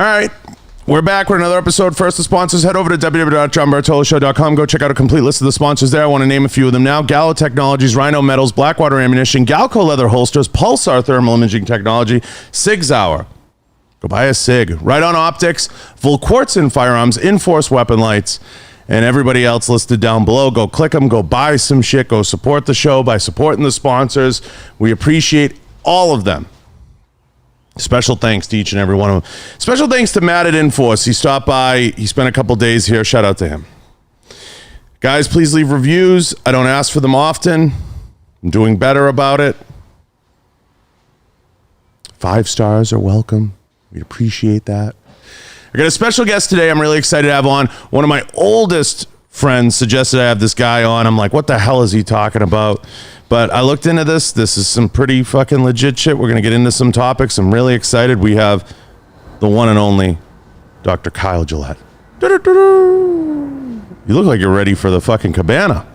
All right. We're back with another episode. First, the sponsors. Head over to www.johnbartoloshow.com. Go check out a complete list of the sponsors there. I want to name a few of them now. Gallo Technologies, Rhino Metals, Blackwater Ammunition, Galco Leather Holsters, Pulsar Thermal Imaging Technology, Sig Sauer. Go buy a Sig. Right On Optics, Volquartsen Firearms, Inforce Weapon Lights, and everybody else listed down below. Go click them. Go buy some shit. Go support the show by supporting the sponsors. We appreciate all of them. Special thanks to each and every one of them. Special thanks to Matt at Inforce. He stopped by. He spent a couple days here. Shout out to him. Guys, please leave reviews. I don't ask for them often. I'm doing better about it. 5 stars are welcome. We'd appreciate that. I got a special guest today I'm really excited to have on. One of my oldest friends suggested I have this guy on. I'm like, what the hell is he talking about? But I looked into this. This is some pretty fucking legit shit. We're going to get into some topics. I'm really excited. We have the one and only Dr. Kyle Gillett. You look like you're ready for the fucking cabana.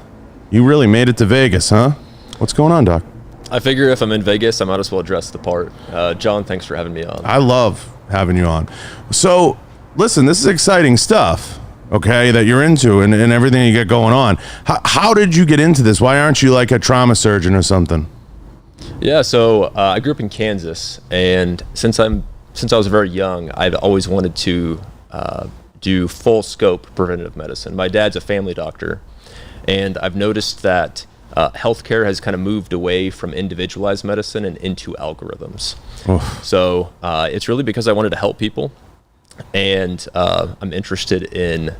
You really made it to Vegas, huh? What's going on, Doc? I figure if I'm in Vegas, I might as well dress the part. John, thanks for having me on. I love having you on. So, listen, this is exciting stuff. Okay, that you're into and everything you get going on. How did you get into this? Why aren't you like a trauma surgeon or something? Yeah, so I grew up in Kansas, and since I was very young, I've always wanted to do full scope preventative medicine. My dad's a family doctor, and I've noticed that healthcare has kind of moved away from individualized medicine and into algorithms. Oof. So it's really because I wanted to help people. And I'm interested in,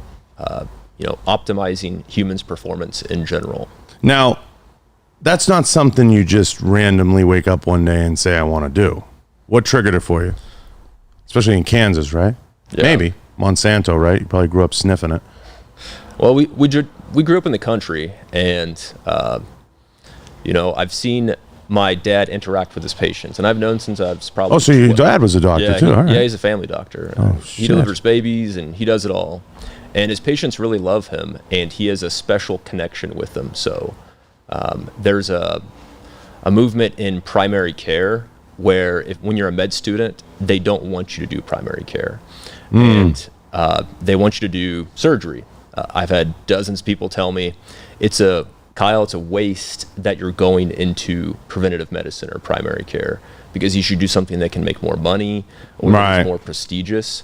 optimizing humans' performance in general. Now, that's not something you just randomly wake up one day and say, I want to do. What triggered it for you? Especially in Kansas, right? Yeah. Maybe. Monsanto, right? You probably grew up sniffing it. Well, we grew up in the country, and, I've seen my dad interact with his patients, and I've known since I was probably... Oh, so your dad was a doctor too? All right. Yeah, he's a family doctor. He delivers babies, and he does it all. And his patients really love him, and he has a special connection with them. So there's a movement in primary care where when you're a med student, they don't want you to do primary care. And they want you to do surgery. I've had dozens of people tell me, Kyle, it's a waste that you're going into preventative medicine or primary care because you should do something that can make more money or that's more prestigious.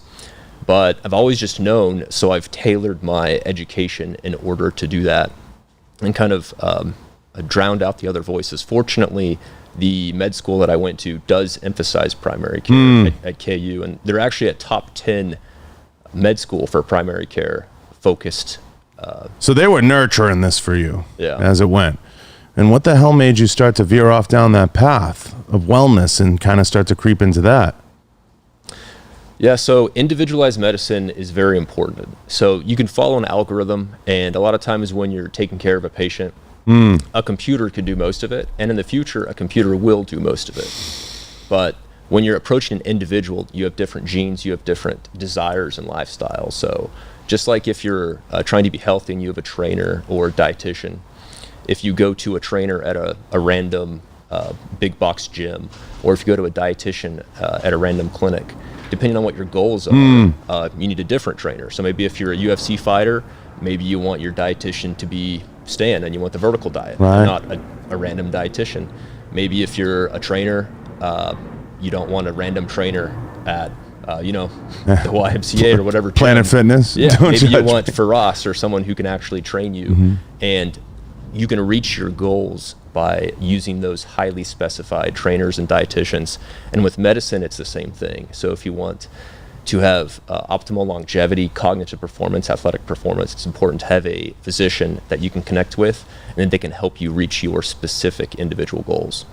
But I've always just known, so I've tailored my education in order to do that and kind of drowned out the other voices. Fortunately, the med school that I went to does emphasize primary care at KU, and they're actually a top 10 med school for primary care focused. So they were nurturing this for you as it went. And what the hell made you start to veer off down that path of wellness and kind of start to creep into that? Yeah, so individualized medicine is very important. So you can follow an algorithm, and a lot of times when you're taking care of a patient, a computer could do most of it, and in the future, a computer will do most of it. But when you're approaching an individual, you have different genes, you have different desires and lifestyles. So just like if you're trying to be healthy and you have a trainer or a dietitian, if you go to a trainer at a random big box gym, or if you go to a dietitian at a random clinic, depending on what your goals are, you need a different trainer. So maybe if you're a UFC fighter, maybe you want your dietitian to be Stan and you want the vertical diet, not a random dietitian. Maybe if you're a trainer, you don't want a random trainer at the YMCA or whatever. Planet Fitness. Yeah, maybe you want Faraz or someone who can actually train you. And you can reach your goals by using those highly specified trainers and dietitians. And with medicine, it's the same thing. So if you want to have optimal longevity, cognitive performance, athletic performance, it's important to have a physician that you can connect with, and then they can help you reach your specific individual goals.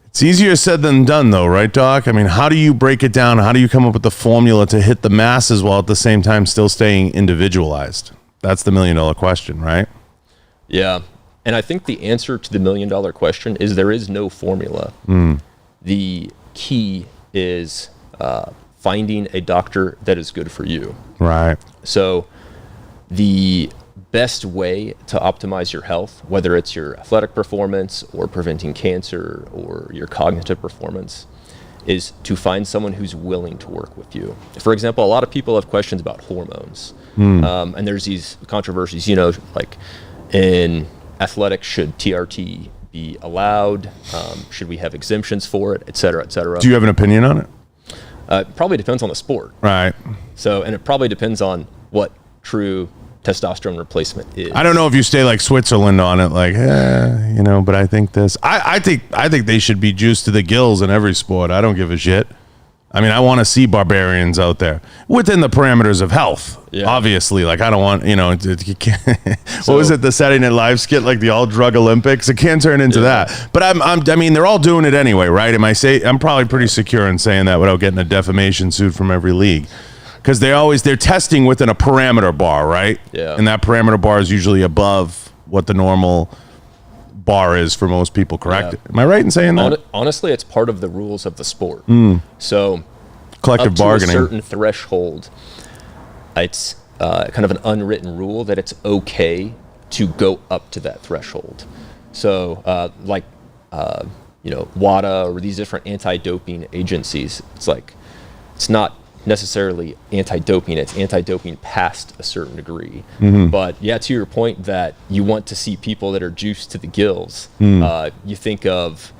It's easier said than done, though, right, Doc? I mean, how do you break it down? How do you come up with the formula to hit the masses while at the same time still staying individualized? That's the $1 million question, right? Yeah. And I think the answer to the $1 million question is there is no formula. The key is finding a doctor that is good for you. Right. So the best way to optimize your health, whether it's your athletic performance or preventing cancer or your cognitive performance, is to find someone who's willing to work with you. For example, a lot of people have questions about hormones. And there's these controversies, like in athletics, should TRT be allowed? Should we have exemptions for it, et cetera, et cetera? Do you have an opinion on it? It probably depends on the sport. Right. So, and it probably depends on what true testosterone replacement is. I don't know if you stay like Switzerland on it, like, but I think this. I think they should be juiced to the gills in every sport. I don't give a shit. I mean, I want to see barbarians out there within the parameters of health. Yeah. Obviously, like I don't want, you can't, what was it, the Saturday Night Live skit, like the all drug Olympics? It can't turn into that. But I mean, they're all doing it anyway, right? I'm probably pretty secure in saying that without getting a defamation suit from every league, because they're testing within a parameter bar, right? Yeah. And that parameter bar is usually above what the normal bar is for most people, correct? Yeah. Am I right in saying that? Honestly, it's part of the rules of the sport. So collective up to bargaining. a certain threshold, it's kind of an unwritten rule that it's okay to go up to that threshold. So WADA or these different anti-doping agencies, it's not necessarily anti-doping, it's anti-doping past a certain degree. But yeah, to your point that you want to see people that are juiced to the gills, you think of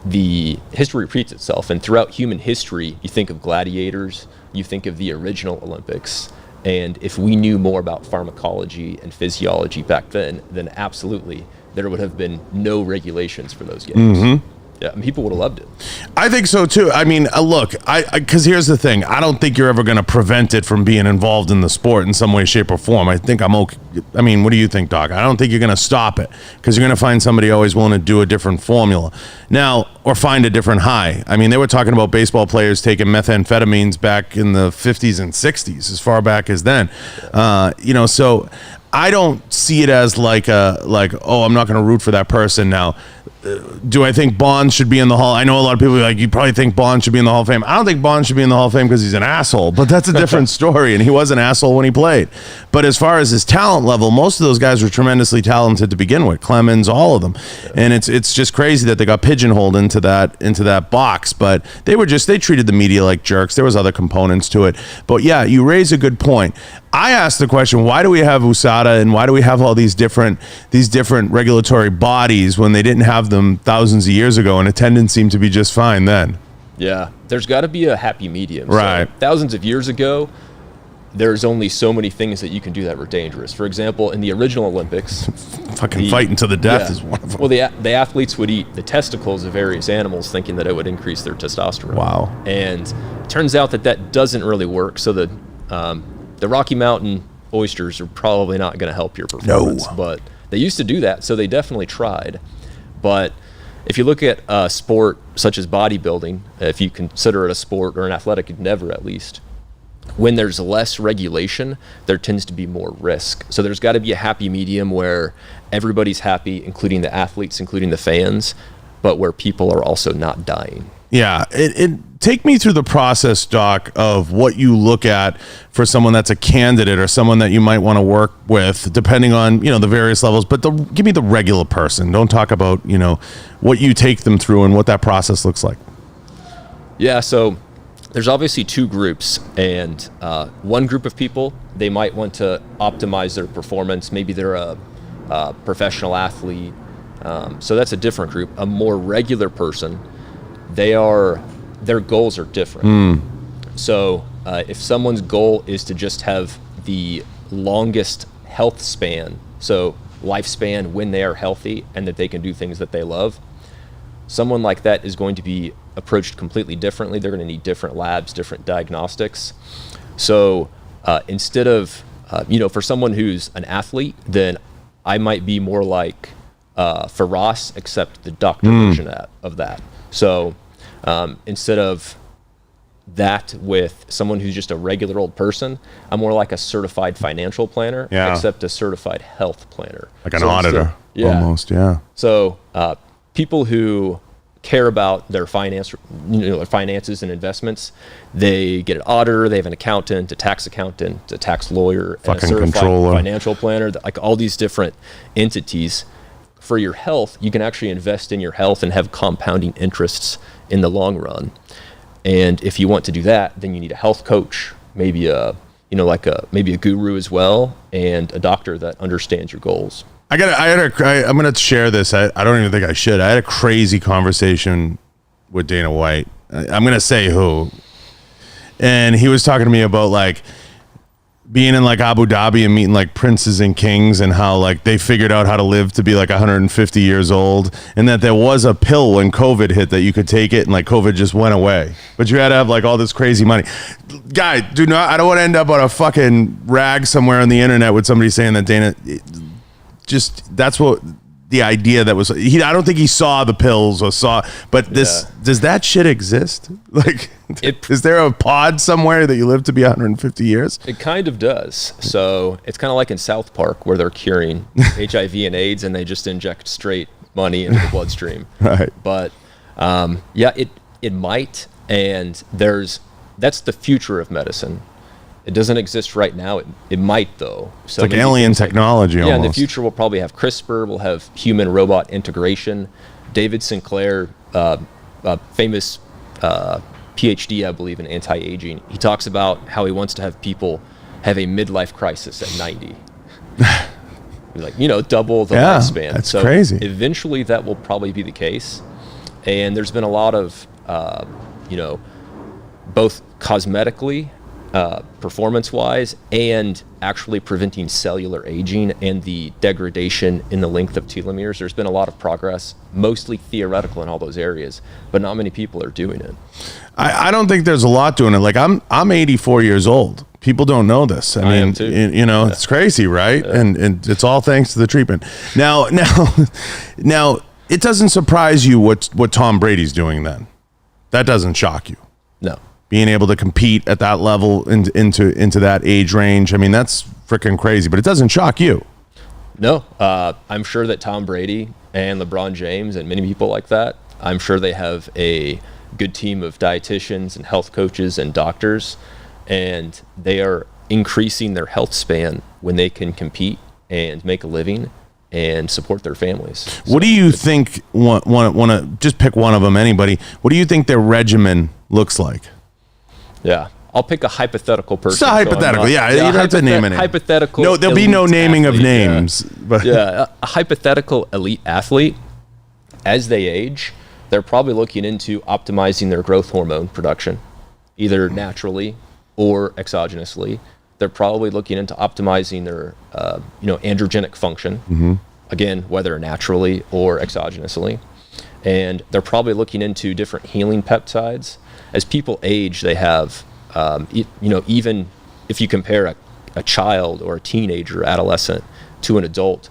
the history repeats itself, and throughout human history you think of gladiators, you think of the original Olympics, and if we knew more about pharmacology and physiology back then absolutely there would have been no regulations for those games. Yeah, and people would have loved it. I think so too. I mean, look, because here's the thing. I don't think you're ever going to prevent it from being involved in the sport in some way, shape, or form. I think I'm okay. I mean, what do you think, Doc? I don't think you're going to stop it, because you're going to find somebody always willing to do a different formula now, or find a different high. I mean, they were talking about baseball players taking methamphetamines back in the 50s and 60s, as far back as then. So I don't see it as like, oh, I'm not going to root for that person now. Do I think Bonds should be in the Hall? I know a lot of people are like, you probably think Bonds should be in the Hall of Fame. I don't think Bonds should be in the Hall of Fame because he's an asshole, but that's a different story, and he was an asshole when he played. But as far as his talent level, most of those guys were tremendously talented to begin with. Clemens, all of them. And it's just crazy that they got pigeonholed into that box, but they treated the media like jerks. There was other components to it. But yeah, you raise a good point. I asked the question, why do we have USADA and why do we have all these different regulatory bodies when they didn't have them thousands of years ago, and attendance seemed to be just fine then? Yeah, there's got to be a happy medium. Right. So, thousands of years ago, there's only so many things that you can do that were dangerous. For example, in the original Olympics, fighting to the death is one of them. Well, the athletes would eat the testicles of various animals, thinking that it would increase their testosterone. Wow. And it turns out that doesn't really work. So the Rocky Mountain oysters are probably not going to help your performance. No. But they used to do that, so they definitely tried. But if you look at a sport such as bodybuilding, if you consider it a sport or an athletic endeavor at least, when there's less regulation, there tends to be more risk. So there's got to be a happy medium where everybody's happy, including the athletes, including the fans, but where people are also not dying. Yeah, take me through the process, Doc, of what you look at for someone that's a candidate or someone that you might want to work with, depending on the various levels. But give me the regular person. Don't talk about what you take them through and what that process looks like. Yeah, so there's obviously two groups, and one group of people, they might want to optimize their performance. Maybe they're a professional athlete, so that's a different group. A more regular person, their goals are different. So if someone's goal is to just have the longest health span, so lifespan when they are healthy and that they can do things that they love, someone like that is going to be approached completely differently. They're going to need different labs, different diagnostics. So instead of, for someone who's an athlete, then I might be more like Faraz, except the doctor version of that. So instead of that with someone who's just a regular old person, I'm more like a certified financial planner, except a certified health planner. Like an auditor, almost, yeah. So people who care about their finances and investments, they get an auditor, they have an accountant, a tax lawyer, and a certified controller, financial planner, like all these different entities. for your health, you can actually invest in your health and have compounding interests in the long run. And if you want to do that, then you need a health coach, maybe maybe a guru as well, and a doctor that understands your goals. I'm going to share this. I don't even think I should. I had a crazy conversation with Dana White. I'm going to say who. And he was talking to me about like being in like Abu Dhabi and meeting like princes and kings, and how like they figured out how to live to be like 150 years old, and that there was a pill when COVID hit that you could take it and like COVID just went away, but you had to have like all this crazy money. Guy, I don't want to end up on a fucking rag somewhere on the internet with somebody saying that Dana, that's what the idea that was. I don't think he saw the pills but does that shit exist? Like, is there a pod somewhere that you live to be 150 years? It kind of does. So it's kind of like in South Park where they're curing HIV and AIDS and they just inject straight money into the bloodstream. Right. But it might, and that's the future of medicine. It doesn't exist right now. It might, though. So it's like alien technology almost. Yeah, in the future, we'll probably have CRISPR. We'll have human-robot integration. David Sinclair, famous PhD, I believe, in anti-aging, he talks about how he wants to have people have a midlife crisis at 90. Double the lifespan. That's crazy. Eventually, that will probably be the case. And there's been a lot of, both cosmetically, performance-wise, and actually preventing cellular aging and the degradation in the length of telomeres. There's been a lot of progress, mostly theoretical in all those areas, but not many people are doing it. I don't think there's a lot doing it. Like I'm 84 years old. People don't know this. I mean, am too. It's crazy, right? Yeah. And it's all thanks to the treatment. Now, it doesn't surprise you what Tom Brady's doing then. That doesn't shock you. No. Being able to compete at that level into that age range. I mean, that's freaking crazy, but it doesn't shock you. No, I'm sure that Tom Brady and LeBron James and many people like that, I'm sure they have a good team of dietitians and health coaches and doctors, and they are increasing their health span when they can compete and make a living and support their families. So what do you think, want to just pick one of them, anybody, what do you think their regimen looks like? Yeah, I'll pick a hypothetical person. It's a hypothetical, you don't have to name a name. Hypothetical. No, there'll be no naming athlete, of names. Yeah. But a hypothetical elite athlete, as they age, they're probably looking into optimizing their growth hormone production, either naturally or exogenously. They're probably looking into optimizing their, androgenic function, again, whether naturally or exogenously. And they're probably looking into different healing peptides. As people age, they have, even if you compare a child or a teenager, adolescent, to an adult,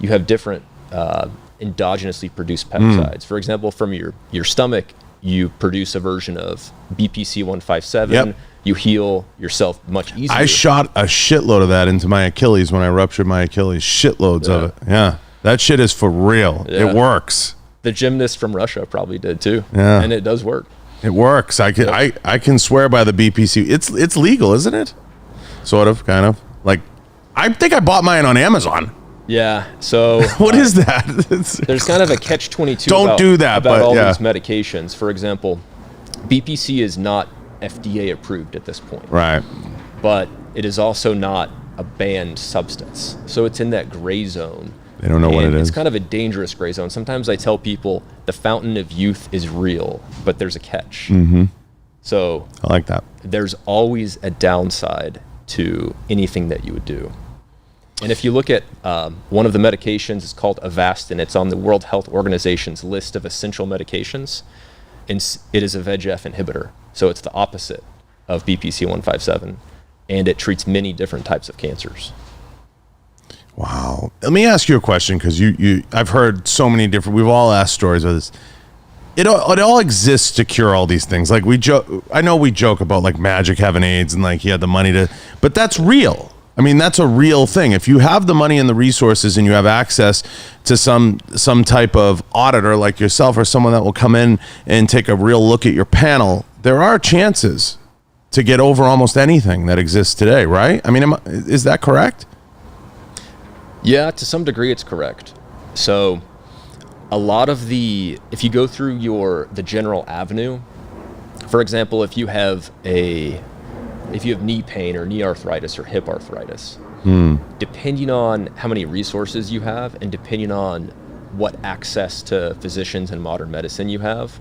you have different endogenously produced peptides. For example, from your stomach, you produce a version of BPC 157. Yep. You heal yourself much easier. I shot a shitload of that into my Achilles when I ruptured my Achilles. Shitloads of it. Yeah. That shit is for real. Yeah. It works. The gymnast from Russia probably did too. Yeah. And it does work. It works. I can swear by the BPC. It's legal, isn't it? Sort of, kind of. Like, I think I bought mine on Amazon. Yeah. So what is that? There's kind of a catch-22. Don't do that. About all these medications. For example, BPC is not FDA approved at this point. Right. But it is also not a banned substance. So it's in that gray zone. They don't know what it is. It's kind of a dangerous gray zone. Sometimes I tell people the fountain of youth is real, but there's a catch. Mm-hmm. So I like that. There's always a downside to anything that you would do. And if you look at one of the medications, it's called Avastin. It's on the World Health Organization's list of essential medications. And it is a VEGF inhibitor. So it's the opposite of BPC 157. And it treats many different types of cancers. Wow. Let me ask you a question, because I've heard so many different, we've all asked stories of this. It all exists to cure all these things. Like I know we joke about like Magic having AIDS and like he had the money to, but that's real. I mean, that's a real thing. If you have the money and the resources and you have access to some type of auditor like yourself or someone that will come in and take a real look at your panel, there are chances to get over almost anything that exists today, right? I mean, is that correct? Yeah, to some degree it's correct. So a lot of if you go through the general avenue, for example, if you have knee pain or knee arthritis or hip arthritis, depending on how many resources you have and depending on what access to physicians and modern medicine you have,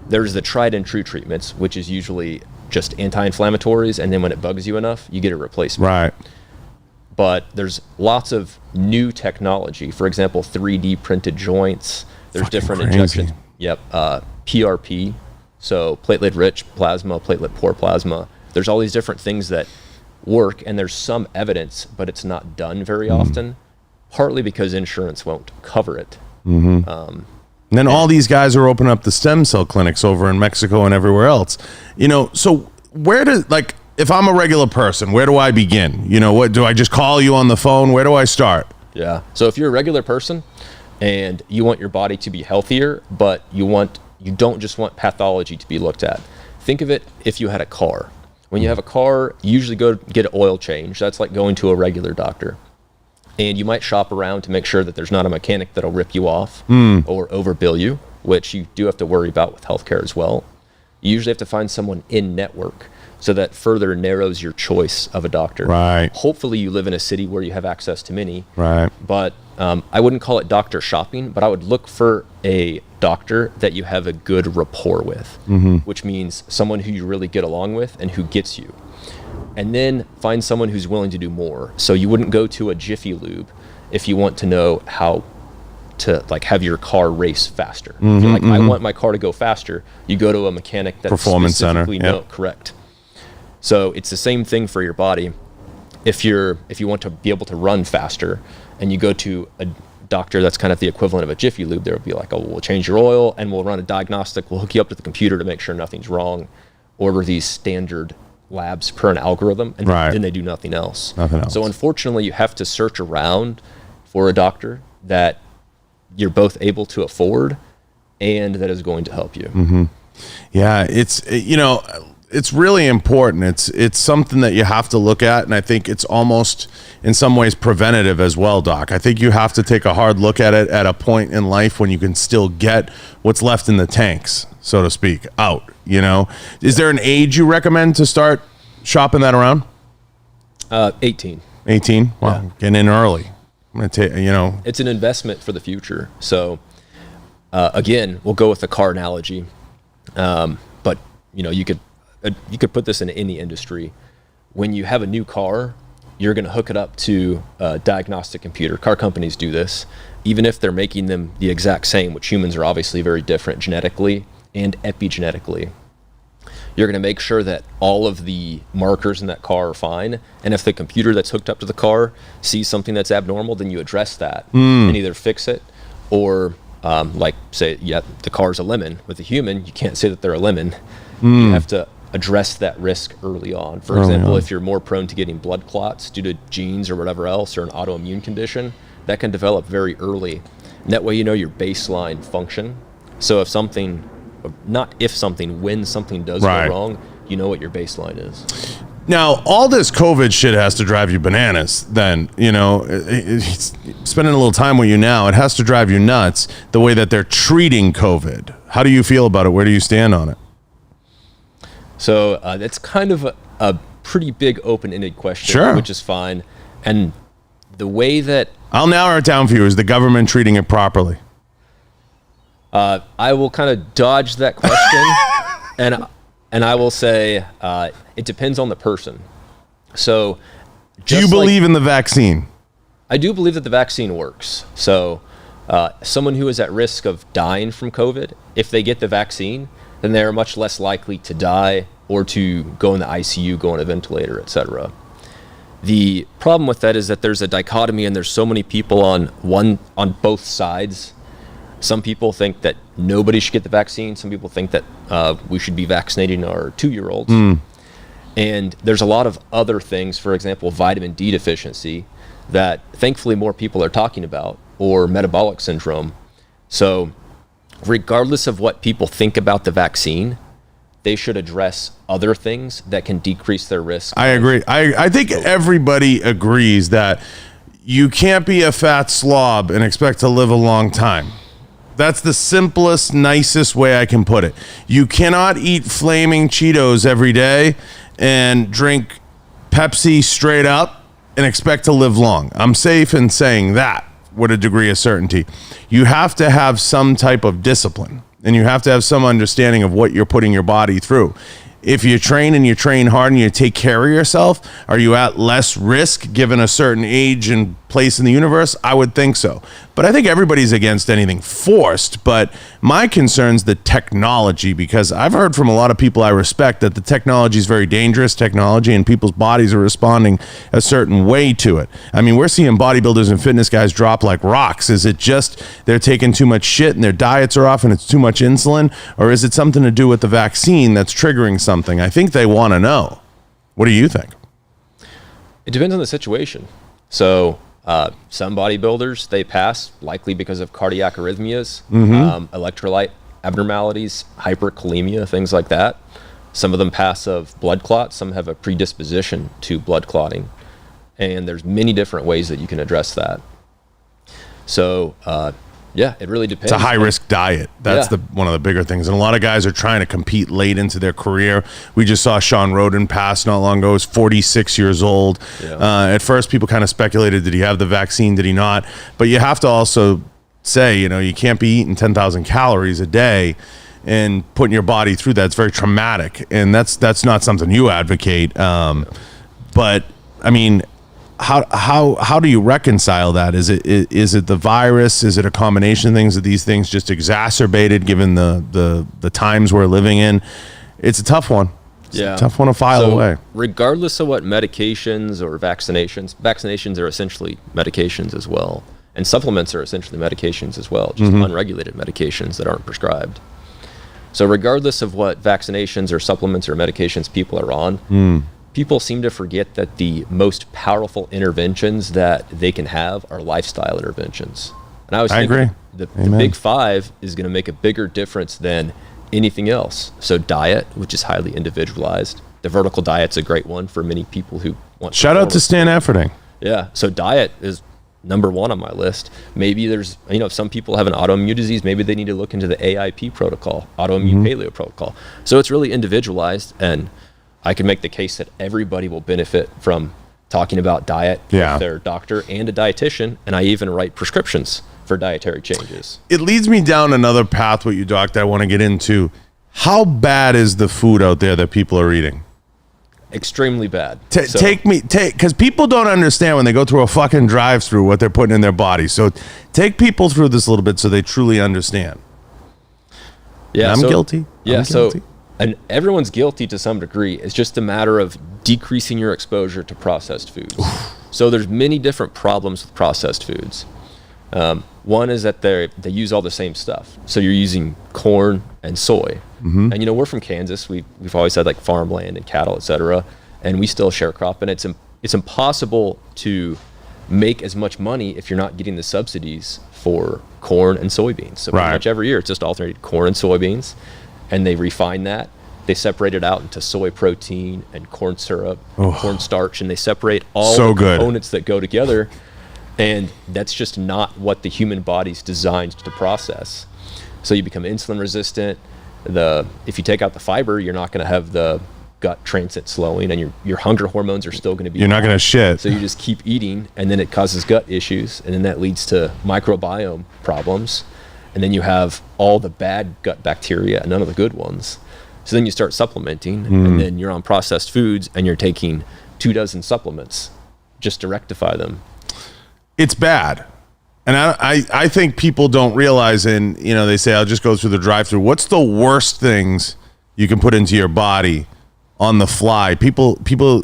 there's the tried and true treatments, which is usually just anti-inflammatories, and then when it bugs you enough, you get a replacement. Right. But there's lots of new technology. For example, 3D printed joints. There's Fucking different crazy. injections. Yep. PRP, so platelet-rich plasma, platelet-poor plasma. There's all these different things that work, and there's some evidence, but it's not done very often, partly because insurance won't cover it. And then all these guys are opening up the stem cell clinics over in Mexico and everywhere else. So if I'm a regular person, where do I begin? What do I just call you on the phone? Where do I start? Yeah. So if you're a regular person and you want your body to be healthier, but you don't just want pathology to be looked at. Think of it if you had a car. When you have a car, you usually go get an oil change. That's like going to a regular doctor. And you might shop around to make sure that there's not a mechanic that'll rip you off or overbill you, which you do have to worry about with healthcare as well. You usually have to find someone in network, so that further narrows your choice of a doctor. Right. Hopefully you live in a city where you have access to many. Right. But I wouldn't call it doctor shopping, but I would look for a doctor that you have a good rapport with, which means someone who you really get along with and who gets you. And then find someone who's willing to do more. So you wouldn't go to a Jiffy Lube if you want to know how to have your car race faster. If you're like, I want my car to go faster, you go to a mechanic that's Performance center. Correct. So it's the same thing for your body. If you want to be able to run faster and you go to a doctor that's kind of the equivalent of a Jiffy Lube, they'll be like, we'll change your oil and we'll run a diagnostic. We'll hook you up to the computer to make sure nothing's wrong. Order these standard labs per an algorithm, and then they do nothing else. So unfortunately, you have to search around for a doctor that you're both able to afford and that is going to help you. Yeah, it's really important. It's something that you have to look at, and I think it's almost in some ways preventative as well, Doc. I think you have to take a hard look at it at a point in life when you can still get what's left in the tanks, so to speak, out. Is there an age you recommend to start shopping that around? 18. 18. Wow, yeah. Getting in early. I'm gonna take. It's an investment for the future. So again, we'll go with the car analogy, but you could put this in any industry. When you have a new car, you're going to hook it up to a diagnostic computer. Car companies do this, even if they're making them the exact same, which humans are obviously very different genetically and epigenetically. You're going to make sure that all of the markers in that car are fine. And if the computer that's hooked up to the car sees something that's abnormal, then you address that and either fix it or say, the car's a lemon. With a human, you can't say that they're a lemon. You have to address that risk early on. For example, if you're more prone to getting blood clots due to genes or whatever else, or an autoimmune condition, that can develop very early. And that way you know your baseline function. So when something does go wrong, you know what your baseline is. Now, all this COVID shit has to drive you bananas then, spending a little time with you now, it has to drive you nuts the way that they're treating COVID. How do you feel about it? Where do you stand on it? So that's kind of a pretty big open-ended question, which is fine. And the way that... I'll narrow it down for you. Is the government treating it properly? I will kind of dodge that question, and I will say it depends on the person. So, do you believe in the vaccine? I do believe that the vaccine works. So, someone who is at risk of dying from COVID, if they get the vaccine, then they're much less likely to die or to go in the ICU, go on a ventilator, etc. The problem with that is that there's a dichotomy, and there's so many people on both sides. Some people think that nobody should get the vaccine. Some people think that we should be vaccinating our 2-year-olds. And there's a lot of other things, for example, vitamin D deficiency, that thankfully more people are talking about, or metabolic syndrome. So regardless of what people think about the vaccine, they should address other things that can decrease their risk. I agree. I think everybody agrees that you can't be a fat slob and expect to live a long time. That's the simplest, nicest way I can put it. You cannot eat flaming Cheetos every day and drink Pepsi straight up and expect to live long. I'm safe in saying that with a degree of certainty. You have to have some type of discipline, and you have to have some understanding of what you're putting your body through. If you train and you train hard and you take care of yourself, are you at less risk given a certain age and place in the universe? I would think so. But I think everybody's against anything forced. But my concern's the technology, because I've heard from a lot of people I respect that the technology is very dangerous technology and people's bodies are responding a certain way to it. I mean, we're seeing bodybuilders and fitness guys drop like rocks. Is it just they're taking too much shit and their diets are off and it's too much insulin? Or is it something to do with the vaccine that's triggering something? I think they want to know. What do you think? It depends on the situation. So some bodybuilders, they pass likely because of cardiac arrhythmias, electrolyte abnormalities, hyperkalemia, things like that. Some of them pass of blood clots. Some have a predisposition to blood clotting. And there's many different ways that you can address that. So, yeah, it really depends. It's a high-risk diet. That's one of the bigger things. And a lot of guys are trying to compete late into their career. We just saw Sean Roden pass not long ago. He was 46 years old. Yeah. At first, people kind of speculated, did he have the vaccine, did he not? But you have to also say, you can't be eating 10,000 calories a day and putting your body through that. It's very traumatic. And that's not something you advocate. But, I mean, how do you reconcile that? Is it the virus? Is it a combination of things? Are these things just exacerbated given the times we're living in? It's a tough one. It's a tough one to file away. Regardless of what medications or vaccinations are essentially medications as well. And supplements are essentially medications as well, just unregulated medications that aren't prescribed. So regardless of what vaccinations or supplements or medications people are on, people seem to forget that the most powerful interventions that they can have are lifestyle interventions. And I agree. The big five is going to make a bigger difference than anything else. So diet, which is highly individualized. The vertical diet's a great one for many people who want. Shout out to Stan Efferding. Yeah. So diet is number one on my list. Maybe there's, some people have an autoimmune disease. Maybe they need to look into the AIP protocol, autoimmune paleo protocol. So it's really individualized, and I can make the case that everybody will benefit from talking about diet with their doctor and a dietitian, and I even write prescriptions for dietary changes. It leads me down another path with you, Doc, that I want to get into. How bad is the food out there that people are eating? Extremely bad. Because people don't understand when they go through a fucking drive-through what they're putting in their body. So take people through this a little bit so they truly understand. Yeah, I'm guilty. Yeah, and everyone's guilty to some degree. It's just a matter of decreasing your exposure to processed foods. So there's many different problems with processed foods. One is that they use all the same stuff. So you're using corn and soy. And we're from Kansas. We've always had like farmland and cattle, et cetera, and we still sharecrop. And it's impossible to make as much money if you're not getting the subsidies for corn and soybeans. So pretty much every year it's just alternated corn and soybeans. And they refine that. They separate it out into soy protein and corn syrup, corn starch, and they separate all the components that go together. And that's just not what the human body's designed to process. So you become insulin resistant. If you take out the fiber, you're not going to have the gut transit slowing, and your hunger hormones are still going to be. You're not going to shit. So you just keep eating, and then it causes gut issues, and then that leads to microbiome problems. And then you have all the bad gut bacteria and none of the good ones. So then you start supplementing, and then you're on processed foods, and you're taking 24 supplements just to rectify them. It's bad. And I think people don't realize, and they say, I'll just go through the drive-through. What's the worst things you can put into your body on the fly? People,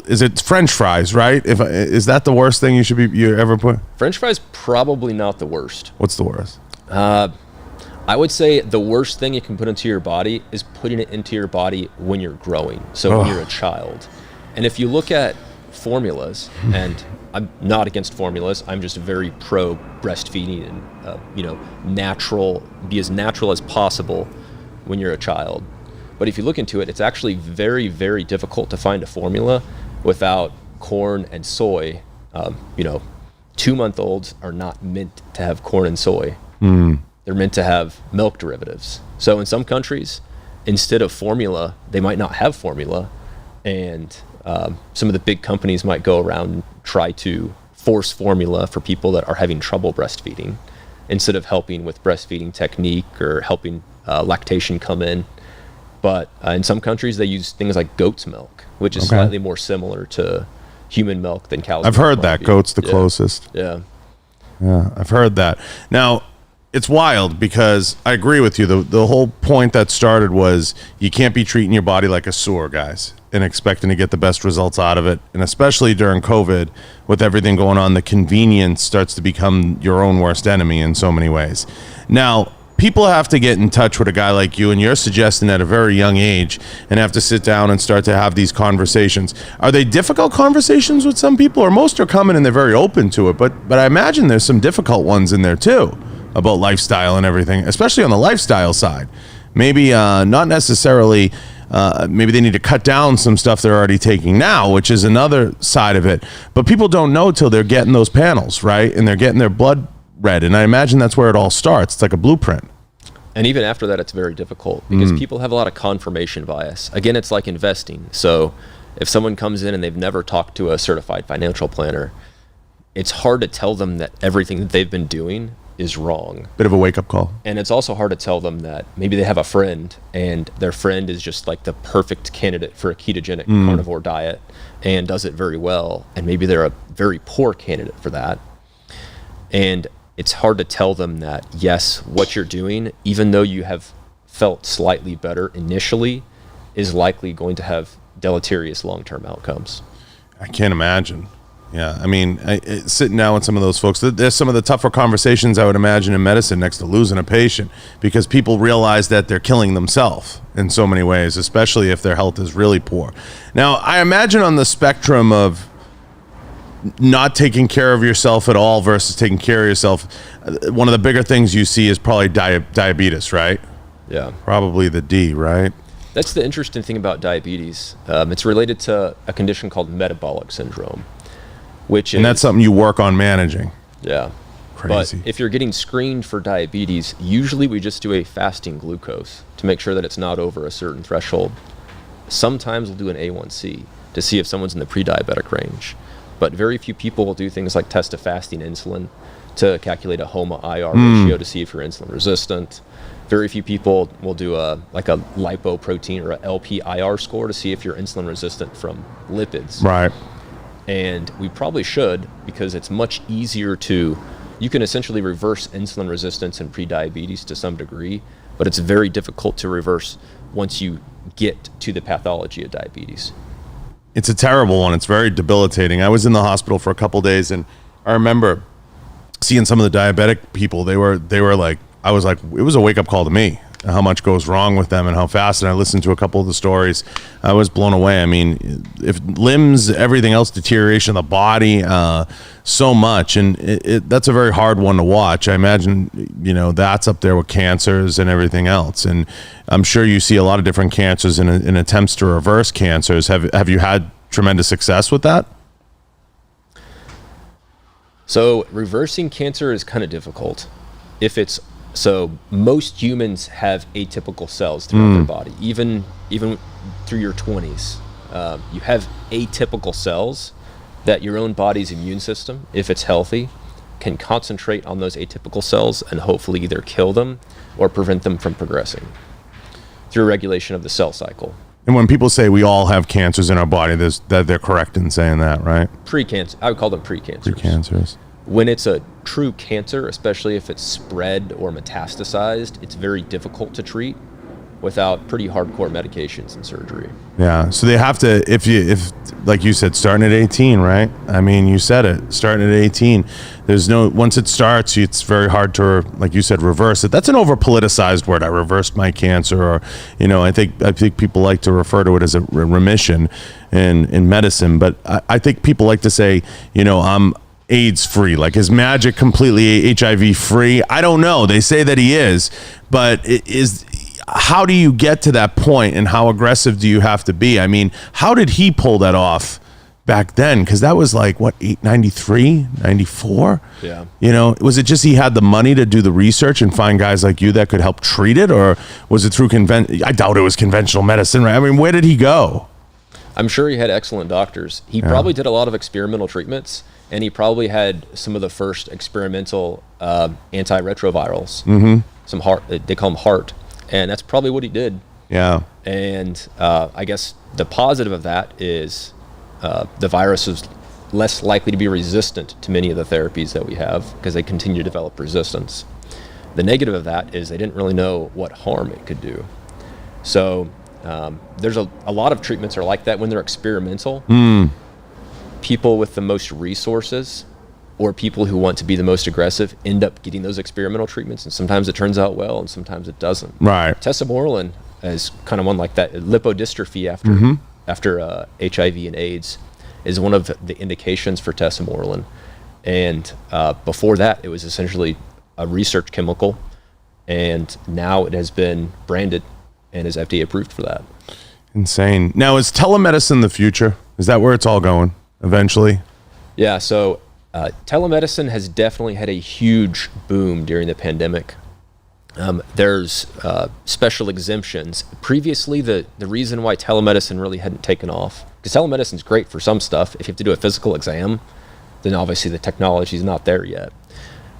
is it French fries, right? Is that the worst thing you ever put? French fries, probably not the worst. What's the worst? I would say the worst thing you can put into your body is putting it into your body when you're growing, so when you're a child. And if you look at formulas, and I'm not against formulas, I'm just very pro breastfeeding and natural, be as natural as possible when you're a child. But if you look into it, it's actually very, very difficult to find a formula without corn and soy. 2-month-olds are not meant to have corn and soy. they're meant to have milk derivatives. So in some countries, instead of formula, they might not have formula, and some of the big companies might go around and try to force formula for people that are having trouble breastfeeding, instead of helping with breastfeeding technique or helping lactation come in. But in some countries, they use things like goat's milk, which is slightly more similar to human milk than cow's milk. I've heard that. Goat's the closest. Yeah. Yeah, I've heard that. Now, it's wild because I agree with you. The whole point that started was you can't be treating your body like a sewer, guys, and expecting to get the best results out of it. And especially during COVID, with everything going on, the convenience starts to become your own worst enemy in so many ways. Now, people have to get in touch with a guy like you, and you're suggesting at a very young age, and have to sit down and start to have these conversations. Are they difficult conversations with some people, or most are coming and they're very open to it? But I imagine there's some difficult ones in there too, about lifestyle and everything, especially on the lifestyle side. Maybe not necessarily, maybe they need to cut down some stuff they're already taking now, which is another side of it. But people don't know till they're getting those panels, right? And they're getting their blood read. And I imagine that's where it all starts. It's like a blueprint. And even after that, it's very difficult because people have a lot of confirmation bias. Again, it's like investing. So if someone comes in and they've never talked to a certified financial planner, it's hard to tell them that everything that they've been doing is wrong. Bit of a wake-up call. And it's also hard to tell them that maybe they have a friend and their friend is just like the perfect candidate for a ketogenic carnivore diet and does it very well, and maybe they're a very poor candidate for that. And it's hard to tell them that, yes, what you're doing, even though you have felt slightly better initially, is likely going to have deleterious long-term outcomes. I can't imagine. Yeah, I mean, sitting down with some of those folks, there's some of the tougher conversations I would imagine in medicine next to losing a patient, because people realize that they're killing themselves in so many ways, especially if their health is really poor. Now, I imagine on the spectrum of not taking care of yourself at all versus taking care of yourself, one of the bigger things you see is probably diabetes, right? Yeah. Probably the D, right? That's the interesting thing about diabetes. It's related to a condition called metabolic syndrome, which is... And that's something you work on managing. Yeah. Crazy. But if you're getting screened for diabetes, usually we just do a fasting glucose to make sure that it's not over a certain threshold. Sometimes we'll do an A1C to see if someone's in the pre-diabetic range. But very few people will do things like test a fasting insulin to calculate a HOMA-IR ratio to see if you're insulin resistant. Very few people will do a lipoprotein or a LP-IR score to see if you're insulin resistant from lipids. Right. And we probably should, because it's much easier to, you can essentially reverse insulin resistance and prediabetes to some degree, but it's very difficult to reverse once you get to the pathology of diabetes. It's a terrible one. It's very debilitating. I was in the hospital for a couple days, and I remember seeing some of the diabetic people. They were like, I was like, it was a wake-up call to me, how much goes wrong with them and how fast. And I listened to a couple of the stories. I was blown away. I mean, if limbs, everything else, deterioration of the body, so much. And that's a very hard one to watch. I imagine, that's up there with cancers and everything else. And I'm sure you see a lot of different cancers in attempts to reverse cancers. Have you had tremendous success with that? So reversing cancer is kind of difficult. So most humans have atypical cells throughout their body, even through your 20s. You have atypical cells that your own body's immune system, if it's healthy, can concentrate on those atypical cells and hopefully either kill them or prevent them from progressing through regulation of the cell cycle. And when people say we all have cancers in our body, they're correct in saying that, right? Pre-cancer, I would call them precancers. Precancers. When it's a true cancer, especially if it's spread or metastasized, it's very difficult to treat without pretty hardcore medications and surgery. Yeah, so they have to, if like you said, starting at 18, right? I mean, you said it, starting at 18. Once it starts, it's very hard to, like you said, reverse it. That's an over-politicized word. I reversed my cancer, or, I think people like to refer to it as a remission in medicine. But I think people like to say, I'm AIDS free, like is Magic completely HIV free? I don't know. They say that he is, but how do you get to that point, and how aggressive do you have to be? I mean, how did he pull that off back then, because that was like what, 93, 94? Yeah. Was it just he had the money to do the research and find guys like you that could help treat it, or was it through I doubt it was conventional medicine, right? I mean, where did he go? I'm sure he had excellent doctors. He probably did a lot of experimental treatments, and he probably had some of the first experimental antiretrovirals. Some heart, they call them HART, and that's probably what he did. Yeah. And I guess the positive of that is the virus is less likely to be resistant to many of the therapies that we have because they continue to develop resistance. The negative of that is they didn't really know what harm it could do. So there's a lot of treatments are like that when they're experimental. People with the most resources or people who want to be the most aggressive end up getting those experimental treatments, and sometimes it turns out well and sometimes it doesn't. Right. Testosterone is kind of one like that. Lipodystrophy after HIV and AIDS is one of the indications for testosterone. And before that, it was essentially a research chemical, and now it has been branded and is FDA approved for that. Insane. Now, is telemedicine the future? Is that where it's all going eventually? Yeah, so telemedicine has definitely had a huge boom during the pandemic. There's special exemptions. Previously, the reason why telemedicine really hadn't taken off, because telemedicine is great for some stuff. If you have to do a physical exam, then obviously the technology is not there yet.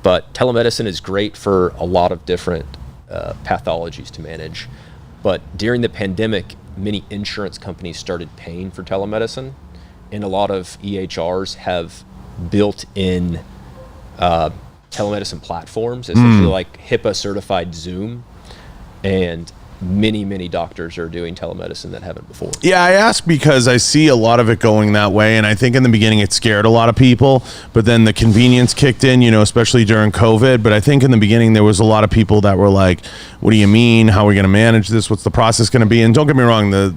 But telemedicine is great for a lot of different pathologies to manage. But during the pandemic, many insurance companies started paying for telemedicine, and a lot of EHRs have built-in telemedicine platforms, essentially like HIPAA certified Zoom, and many doctors are doing telemedicine that haven't before. Yeah, I ask because I see a lot of it going that way, and I think in the beginning it scared a lot of people, but then the convenience kicked in, especially during COVID. But I think in the beginning there was a lot of people that were like, what do you mean? How are we going to manage this? What's the process going to be? And don't get me wrong,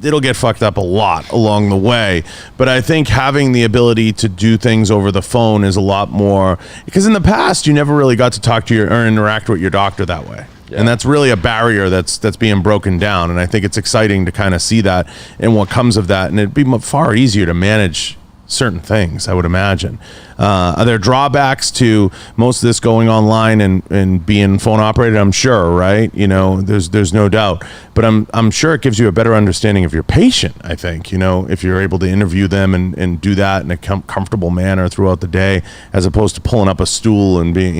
it'll get fucked up a lot along the way, but I think having the ability to do things over the phone is a lot more, because in the past you never really got to talk to or interact with your doctor that way. Yeah. And that's really a barrier that's being broken down, and I think it's exciting to kind of see that and what comes of that, and it'd be far easier to manage certain things, I would imagine. Are there drawbacks to most of this going online and being phone operated? I'm sure, right? There's no doubt, but I'm sure it gives you a better understanding of your patient. I think, if you're able to interview them and do that in a comfortable manner throughout the day, as opposed to pulling up a stool and being,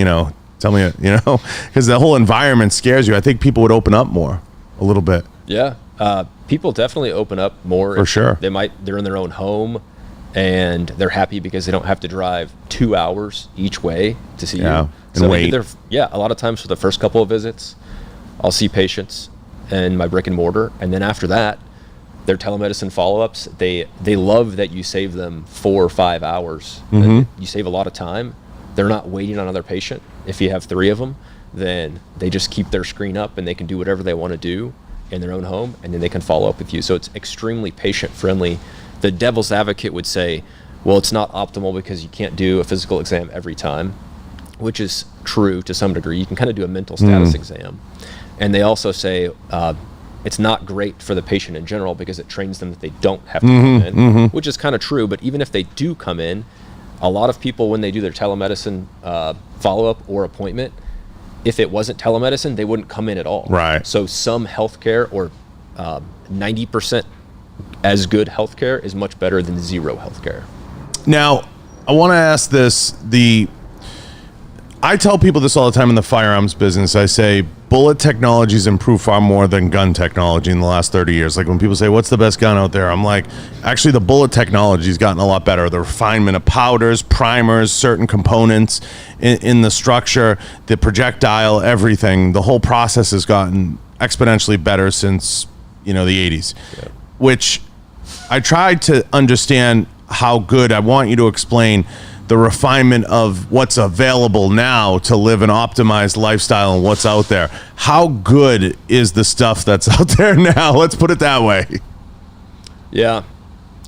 tell me, because the whole environment scares you. I think people would open up more a little bit. Yeah. People definitely open up more. For sure. They're in their own home, and they're happy because they don't have to drive 2 hours each way to see you. And so wait. A lot of times for the first couple of visits, I'll see patients in my brick and mortar, and then after that, their telemedicine follow-ups, they love that you save them 4 or 5 hours. You save a lot of time. They're not waiting on another patient. If you have 3 of them, then they just keep their screen up and they can do whatever they want to do in their own home, and then they can follow up with you. So it's extremely patient-friendly. The devil's advocate would say, well, it's not optimal because you can't do a physical exam every time, which is true to some degree. You can kind of do a mental status exam. And they also say it's not great for the patient in general because it trains them that they don't have to come in, which is kind of true. But even if they do come in, a lot of people, when they do their telemedicine follow-up or appointment, if it wasn't telemedicine, they wouldn't come in at all. Right. So some healthcare, or 90% as good healthcare, is much better than zero healthcare. Now, I want to ask this. I tell people this all the time in the firearms business. I say bullet technology's improved far more than gun technology in the last 30 years. Like when people say, what's the best gun out there? I'm like, actually the bullet technology's gotten a lot better. The refinement of powders, primers, certain components in the structure, the projectile, everything. The whole process has gotten exponentially better since, the 80s, which I tried to understand how good. I want you to explain the refinement of what's available now to live an optimized lifestyle and what's out there. How good is the stuff that's out there now? Let's put it that way. Yeah.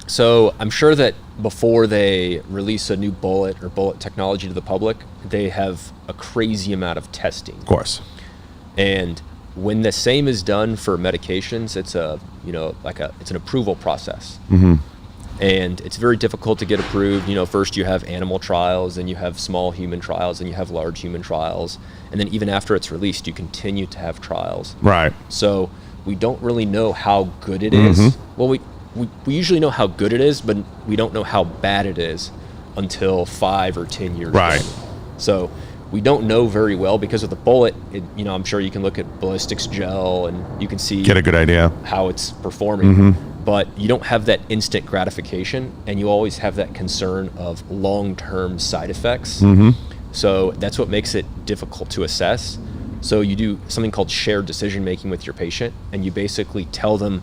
So I'm sure that before they release a new bullet or bullet technology to the public, they have a crazy amount of testing. Of course. And when the same is done for medications, it's it's an approval process. And it's very difficult to get approved. First you have animal trials, then you have small human trials, and you have large human trials. And then even after it's released, you continue to have trials. Right. So we don't really know how good it is. Well, we usually know how good it is, but we don't know how bad it is until 5 or 10 years right. ago. So we don't know very well because of the bullet. I'm sure you can look at ballistics gel and you can see, get a good idea how it's performing. But you don't have that instant gratification, and you always have that concern of long-term side effects. So that's what makes it difficult to assess. So you do something called shared decision-making with your patient, and you basically tell them,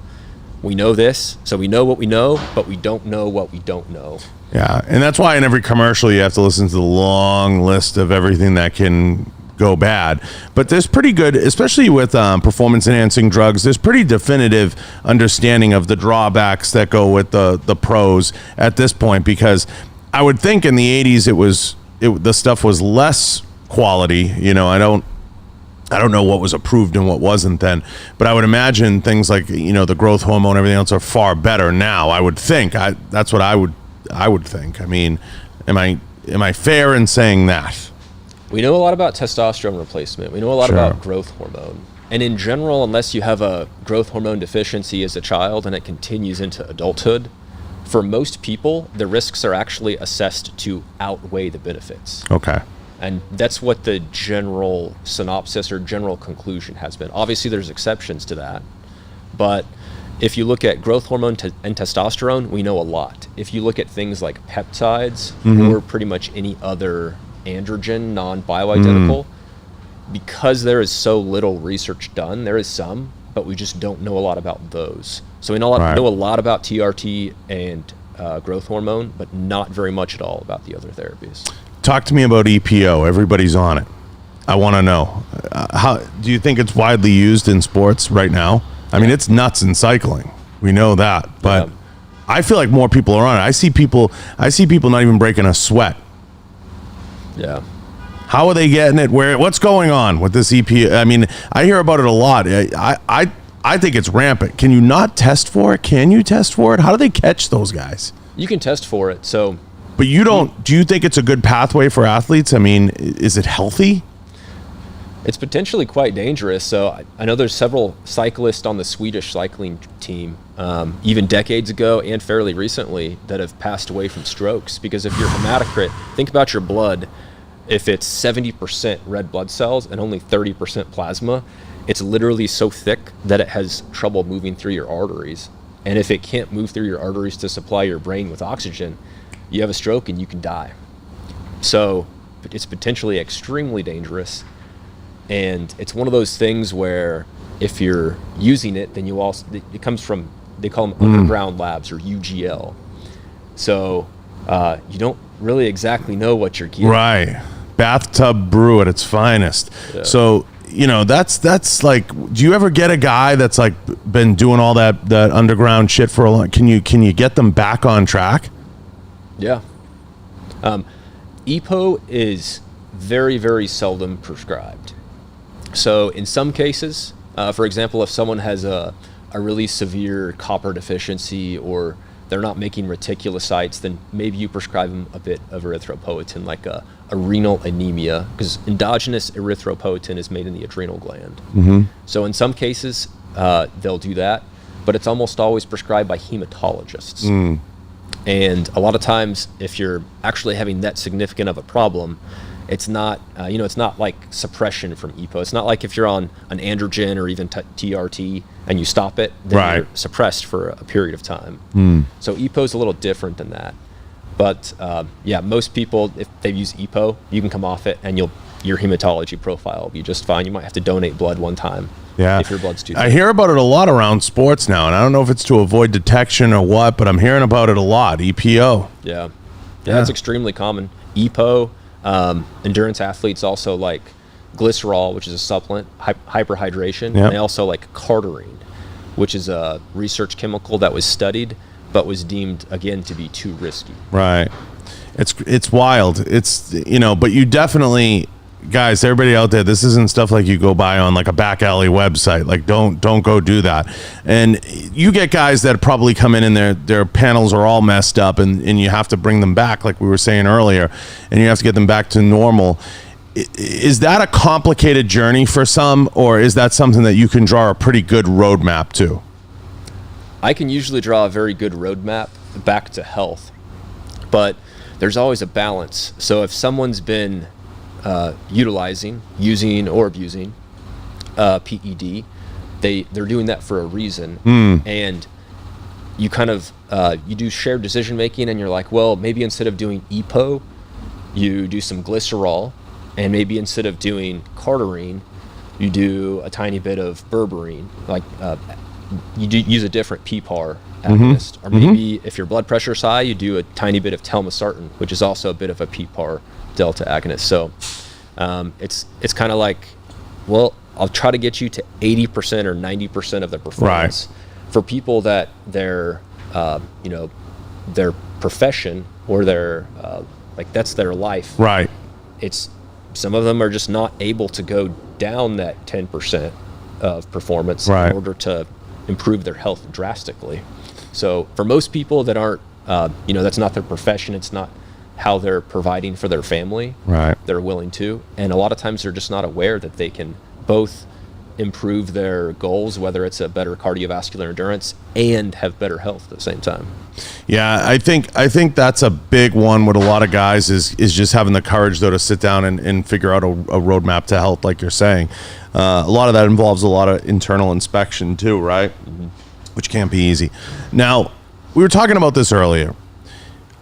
we know this, so we know what we know, but we don't know what we don't know. Yeah, and that's why in every commercial you have to listen to the long list of everything that can go bad. But there's pretty good, especially with performance enhancing drugs, there's pretty definitive understanding of the drawbacks that go with the pros at this point, because I would think in the 80s the stuff was less quality. I don't know what was approved and what wasn't then, but I would imagine things like the growth hormone, everything else are far better now. I would think. That's what I would think. I mean, am I fair in saying that? We know a lot about testosterone replacement. We know a lot about growth hormone. And in general, unless you have a growth hormone deficiency as a child and it continues into adulthood, for most people, the risks are actually assessed to outweigh the benefits. Okay. And that's what the general synopsis or general conclusion has been. Obviously, there's exceptions to that. But if you look at growth hormone and testosterone, we know a lot. If you look at things like peptides or pretty much any other androgen, non-bioidentical, because there is so little research done, there is some, but we just don't know a lot about those. So we know a lot about TRT and growth hormone, but not very much at all about the other therapies. Talk to me about EPO. Everybody's on it. I want to know. How do you think it's widely used in sports right now? I mean, it's nuts in cycling. We know that, but I feel like more people are on it. I see people not even breaking a sweat. Yeah. How are they getting it? What's going on with this EPO? I mean, I hear about it a lot. I think it's rampant. Can you not test for it? Can you test for it? How do they catch those guys? You can test for it. So, but you don't. Do you think it's a good pathway for athletes? I mean, is it healthy? It's potentially quite dangerous. So I know there's several cyclists on the Swedish cycling team, even decades ago and fairly recently, that have passed away from strokes because of your hematocrit. Think about your blood. If it's 70% red blood cells and only 30% plasma, it's literally so thick that it has trouble moving through your arteries. And if it can't move through your arteries to supply your brain with oxygen, you have a stroke and you can die. So it's potentially extremely dangerous. And it's one of those things where if you're using it, then it comes from, they call them underground labs or UGL. So you don't really exactly know what you're getting. Right. Bathtub brew at its finest. Yeah. So, that's like, do you ever get a guy that's like been doing all that underground shit for a long, can you get them back on track? Yeah. EPO is very, very seldom prescribed. So in some cases, for example, if someone has a really severe copper deficiency or they're not making reticulocytes, then maybe you prescribe them a bit of erythropoietin, like a renal anemia, because endogenous erythropoietin is made in the adrenal gland. So in some cases, they'll do that, but it's almost always prescribed by hematologists. And a lot of times, if you're actually having that significant of a problem, it's not, it's not like suppression from EPO. It's not like if you're on an androgen or even TRT and you stop it, then you're suppressed for a period of time. So EPO is a little different than that. But most people, if they use EPO, you can come off it and your hematology profile will be just fine. You might have to donate blood one time if your blood's too thick. I hear about it a lot around sports now, and I don't know if it's to avoid detection or what, but I'm hearing about it a lot, EPO. Yeah, that's extremely common. EPO. Endurance athletes also like glycerol, which is a supplement, hyperhydration. And they also like cardarine, which is a research chemical that was studied but was deemed again to be too risky. Right. It's wild. It's but you definitely, guys, everybody out there, this isn't stuff like you go buy on like a back alley website. Like, don't go do that. And you get guys that probably come in and their panels are all messed up, and you have to bring them back, like we were saying earlier, and you have to get them back to normal. Is that a complicated journey for some, or is that something that you can draw a pretty good roadmap to? I can usually draw a very good roadmap back to health, but there's always a balance. So if someone's been using or abusing PED, they're doing that for a reason, and you kind of you do shared decision making, and you're like, well, maybe instead of doing EPO, you do some glycerol, and maybe instead of doing cardarine, you do a tiny bit of berberine, like you do use a different PPAR agonist, or maybe if your blood pressure is high, you do a tiny bit of telmisartan, which is also a bit of a PPAR delta agonist. So it's kind of like, well, I'll try to get you to 80% or 90% of the performance. Right. For people that their profession or their like that's their life. Right. It's some of them are just not able to go down that 10% of performance in order to improve their health drastically. So for most people that aren't, that's not their profession, it's not how they're providing for their family, they're willing to. And a lot of times they're just not aware that they can both improve their goals, whether it's a better cardiovascular endurance and have better health at the same time. Yeah, I think that's a big one with a lot of guys is just having the courage, though, to sit down and figure out a roadmap to health, like you're saying. A lot of that involves a lot of internal inspection too, right? Which can't be easy. Now, we were talking about this earlier.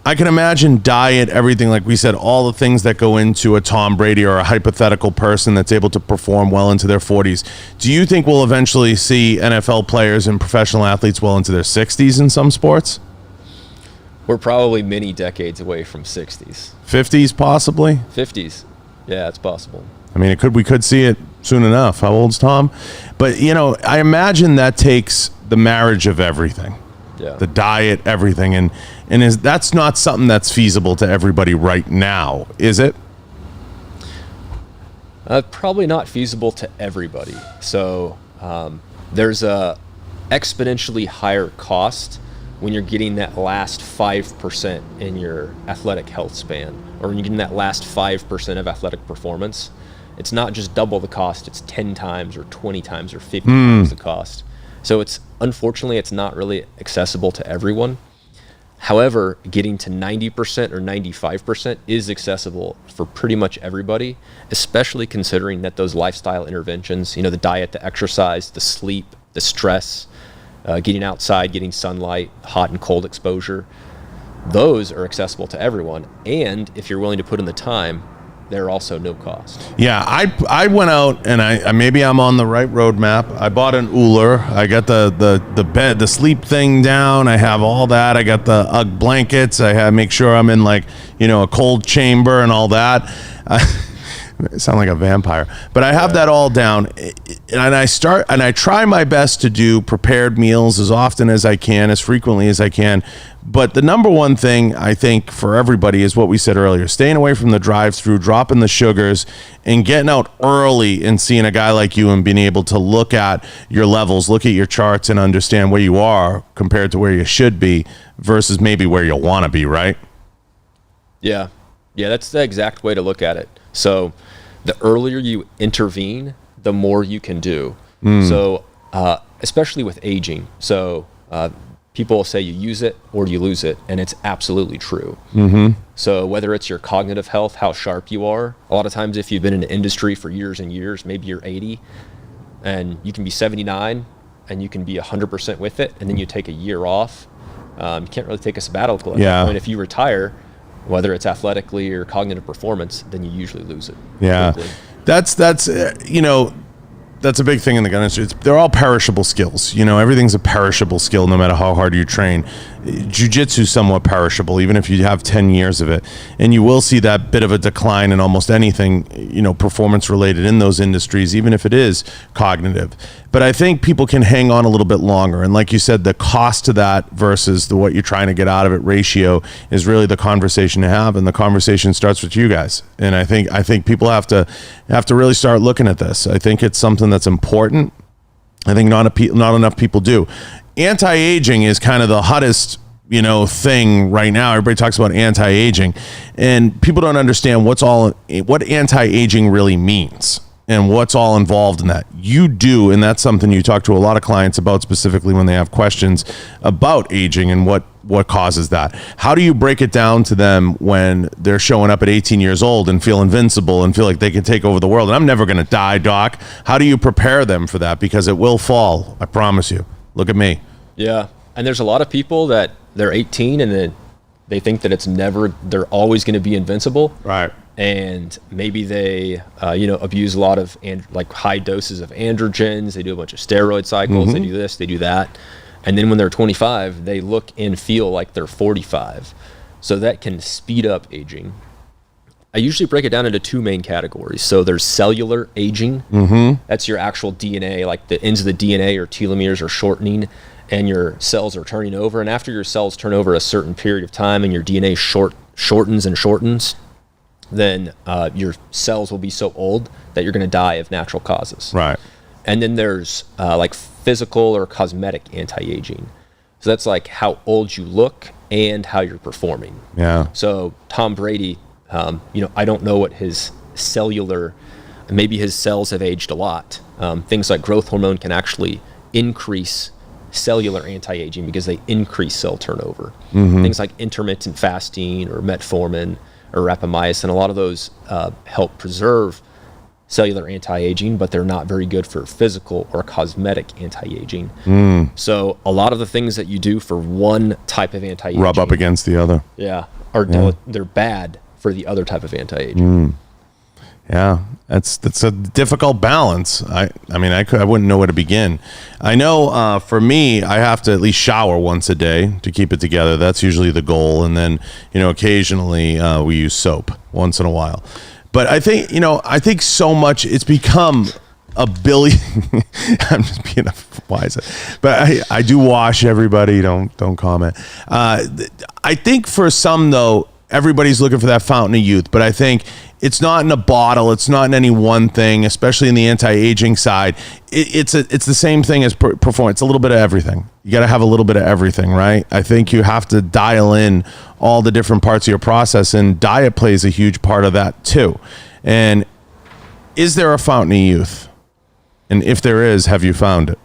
I can imagine diet, everything, like we said, all the things that go into a Tom Brady or a hypothetical person that's able to perform well into their 40s. Do you think we'll eventually see NFL players and professional athletes well into their 60s in some sports? We're probably many decades away from 60s. 50s, possibly? 50s. Yeah, it's possible. I mean, we could see it soon enough. How old's Tom? But, I imagine that takes the marriage of everything. Yeah. The diet, everything. And that's not something that's feasible to everybody right now, is it? Probably not feasible to everybody. So there's a exponentially higher cost when you're getting that last 5% in your athletic health span, or when you're getting that last 5% of athletic performance. It's not just double the cost, it's 10 times or 20 times or 50 times the cost. So unfortunately, it's not really accessible to everyone. However, getting to 90% or 95% is accessible for pretty much everybody, especially considering that those lifestyle interventions, the diet, the exercise, the sleep, the stress, getting outside, getting sunlight, hot and cold exposure, those are accessible to everyone. And if you're willing to put in the time, they're also no cost. Yeah, I went out and I maybe I'm on the right roadmap. I bought an Uller. I got the bed, the sleep thing down. I have all that. I got the UGG blankets. I make sure I'm in a cold chamber and all that. I sound like a vampire, but I have that all down. And I try my best to do prepared meals as often as I can, as frequently as I can. But the number one thing I think for everybody is what we said earlier, staying away from the drive-through, dropping the sugars, and getting out early and seeing a guy like you and being able to look at your levels, look at your charts and understand where you are compared to where you should be versus maybe where you want to be, right? Yeah, that's the exact way to look at it. So the earlier you intervene, the more you can do. So especially with aging. So people will say you use it or you lose it, and it's absolutely true. So whether it's your cognitive health, how sharp you are, a lot of times if you've been in the industry for years and years, maybe you're 80 and you can be 79 and you can be 100% with it, and then you take a year off. You can't really take a sabbatical at that point. If you retire, whether it's athletically or cognitive performance, then you usually lose it. Yeah, that's a big thing in the gun industry. They're all perishable skills. Everything's a perishable skill no matter how hard you train. jiu-jitsu is somewhat perishable, even if you have 10 years of it. And you will see that bit of a decline in almost anything, performance related in those industries, even if it is cognitive. But I think people can hang on a little bit longer. And like you said, the cost to that versus what you're trying to get out of it ratio is really the conversation to have. And the conversation starts with you guys. And I think people have to really start looking at this. I think it's something that's important. I think not enough people do. Anti-aging is kind of the hottest thing right now. Everybody talks about anti-aging, and people don't understand what anti-aging really means and what's all involved in that. You do, and that's something you talk to a lot of clients about, specifically when they have questions about aging and what causes that. How do you break it down to them when they're showing up at 18 years old and feel invincible and feel like they can take over the world? And I'm never going to die, doc. How do you prepare them for that? Because it will fall. I promise you. Look at me. Yeah. And there's a lot of people that they're 18 and then they think that they're always going to be invincible. Right. And maybe they, abuse a lot of high doses of androgens. They do a bunch of steroid cycles. Mm-hmm. They do this, they do that. And then when they're 25, they look and feel like they're 45. So that can speed up aging. I usually break it down into two main categories. So there's cellular aging. Mm-hmm. That's your actual DNA, like the ends of the DNA or telomeres are shortening and your cells are turning over. And after your cells turn over a certain period of time and your DNA shortens, then your cells will be so old that you're going to die of natural causes. Right. And then there's physical or cosmetic anti-aging. So that's like how old you look and how you're performing. Yeah. So Tom Brady, I don't know what his cellular, maybe his cells have aged a lot. Things like growth hormone can actually increase cellular anti-aging because they increase cell turnover. Mm-hmm. Things like intermittent fasting or metformin or rapamycin, a lot of those help preserve cellular anti-aging, but they're not very good for physical or cosmetic anti-aging. So a lot of the things that you do for one type of anti-aging rub up against the other. Yeah, they're bad for the other type of anti-aging. Yeah, that's a difficult balance. I wouldn't know where to begin. I know for me, I have to at least shower once a day to keep it together. That's usually the goal, and then occasionally we use soap once in a while. But I think so much it's become a billion. I'm just being a wise, but I do wash. Everybody, don't comment. I think for some though, everybody's looking for that fountain of youth, but I think it's not in a bottle. It's not in any one thing, especially in the anti-aging side. It's the same thing as performance. It's a little bit of everything. You got to have a little bit of everything, right? I think you have to dial in all the different parts of your process, and diet plays a huge part of that too. And is there a fountain of youth? And if there is, have you found it?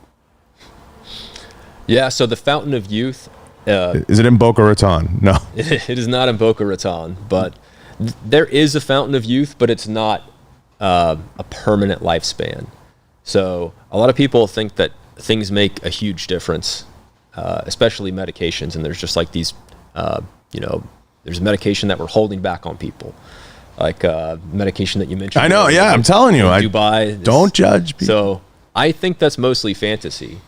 Yeah, so the fountain of youth... is it in Boca Raton? No. It is not in Boca Raton, but there is a fountain of youth, but it's not a permanent lifespan. So a lot of people think that things make a huge difference, especially medications. And there's just like these, there's medication that we're holding back on people. Like medication that you mentioned. I know, yeah, I'm telling you. Dubai. Don't judge people. So I think that's mostly fantasy.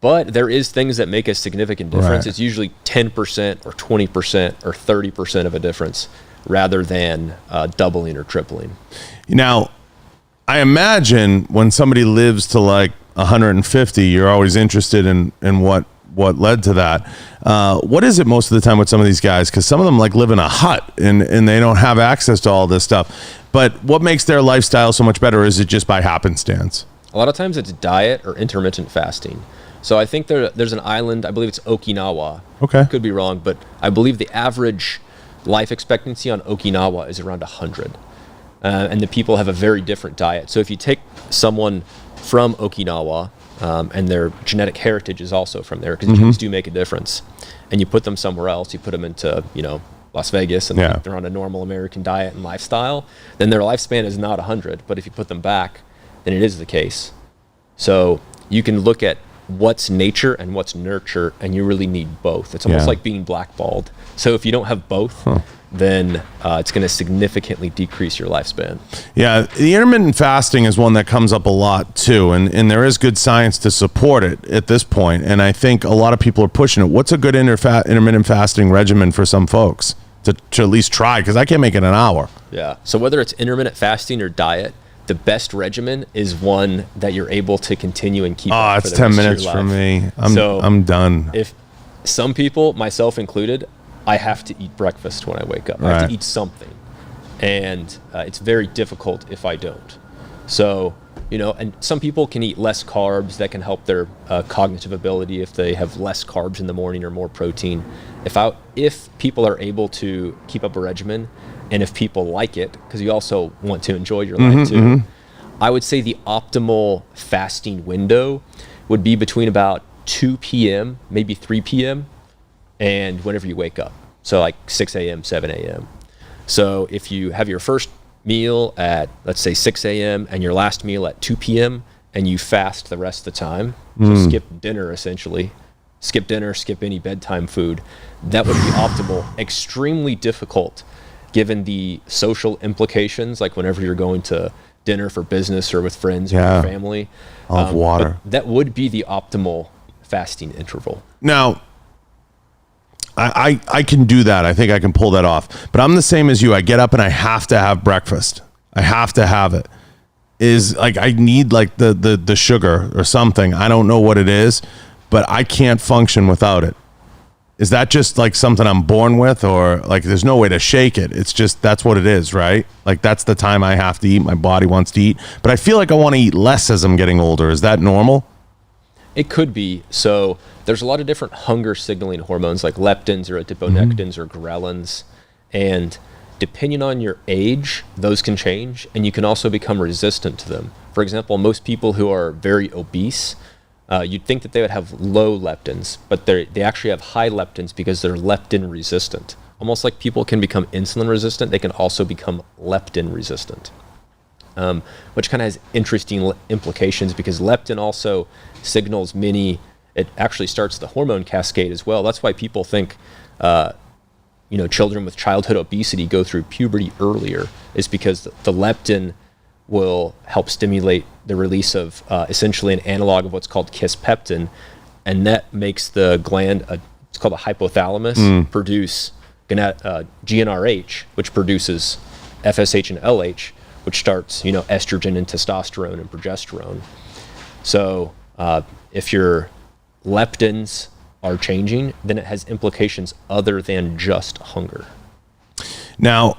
But there is things that make a significant difference. Right. It's usually 10% or 20% or 30% of a difference rather than doubling or tripling. Now, I imagine when somebody lives to like 150, you're always interested in what led to that. What is it most of the time with some of these guys? Because some of them like live in a hut and they don't have access to all this stuff. But what makes their lifestyle so much better? Is it just by happenstance? A lot of times it's diet or intermittent fasting. So I think there's an island, I believe it's Okinawa. Okay. Could be wrong, but I believe the average life expectancy on Okinawa is around 100. And the people have a very different diet. So if you take someone from Okinawa, and their genetic heritage is also from there, because genes do make a difference, and you put them somewhere else, you put them into, Las Vegas, and they're on a normal American diet and lifestyle, then their lifespan is not 100. But if you put them back, then it is the case. So you can look at what's nature and what's nurture, and you really need both. It's almost like being blackballed. So if you don't have both, then it's going to significantly decrease your lifespan. Yeah, the intermittent fasting is one that comes up a lot too, and there is good science to support it at this point, and I think a lot of people are pushing it. What's a good intermittent fasting regimen for some folks to at least try? Because I can't make it an hour. Yeah, so whether it's intermittent fasting or diet, the best regimen is one that you're able to continue and keep up for it's the 10 rest minutes of your for life. me. I'm done. If some people, myself included, I have to eat breakfast when I wake up. I have to eat something. And it's very difficult if I don't. So, and some people can eat less carbs. That can help their cognitive ability if they have less carbs in the morning or more protein. If people are able to keep up a regimen, and if people like it, because you also want to enjoy your life too, I would say the optimal fasting window would be between about 2 p.m., maybe 3 p.m., and whenever you wake up. So like 6 a.m., 7 a.m. So if you have your first meal at, let's say, 6 a.m. and your last meal at 2 p.m., and you fast the rest of the time, so skip dinner essentially, skip dinner, skip any bedtime food, that would be optimal. Extremely difficult given the social implications, like whenever you're going to dinner for business or with friends or your family. I'll have water. That would be the optimal fasting interval. Now, I can do that. I think I can pull that off. But I'm the same as you. I get up and I have to have breakfast. I have to have it. Is like I need like the sugar or something. I don't know what it is, but I can't function without it. Is that just like something I'm born with, or like there's no way to shake it? It's just that's what it is, right? Like that's the time I have to eat. My body wants to eat, but I feel like I want to eat less as I'm getting older. Is that normal? It could be. So there's a lot of different hunger signaling hormones like leptins or adiponectins or ghrelins, and depending on your age, those can change, and you can also become resistant to them. For example, most people who are very obese, you'd think that they would have low leptins, but they actually have high leptins because they're leptin resistant. Almost like people can become insulin resistant, they can also become leptin resistant, which kind of has interesting implications because leptin also signals it actually starts the hormone cascade as well. That's why people think children with childhood obesity go through puberty earlier, is because the leptin will help stimulate the release of essentially an analog of what's called kisspeptin, and that makes the gland, it's called the hypothalamus, produce GnRH, which produces FSH and LH, which starts estrogen and testosterone and progesterone. So if your leptins are changing, then it has implications other than just hunger. Now,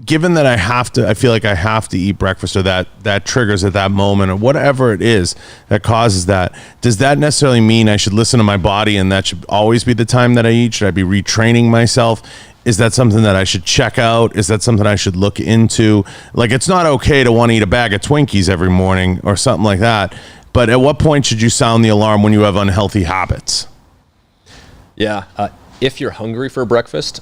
given that I feel like I have to eat breakfast, or that triggers at that moment, or whatever it is that causes that, does that necessarily mean I should listen to my body and that should always be the time that I eat? Should I be retraining myself? Is that something that I should check out? Is that something I should look into? Like, it's not okay to want to eat a bag of Twinkies every morning or something like that. But at what point should you sound the alarm when you have unhealthy habits? Yeah. If you're hungry for breakfast,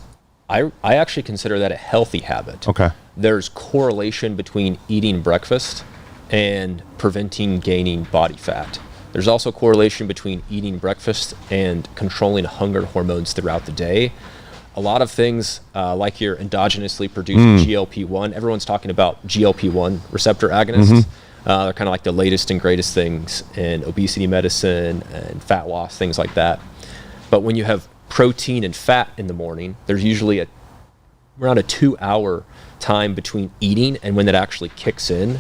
I actually consider that a healthy habit. Okay. There's correlation between eating breakfast and preventing gaining body fat. There's also correlation between eating breakfast and controlling hunger hormones throughout the day. A lot of things like your endogenously produced GLP-1, everyone's talking about GLP-1 receptor agonists. They're kind of like the latest and greatest things in obesity medicine and fat loss, things like that. But when you have protein and fat in the morning, there's usually around a 2-hour time between eating and when that actually kicks in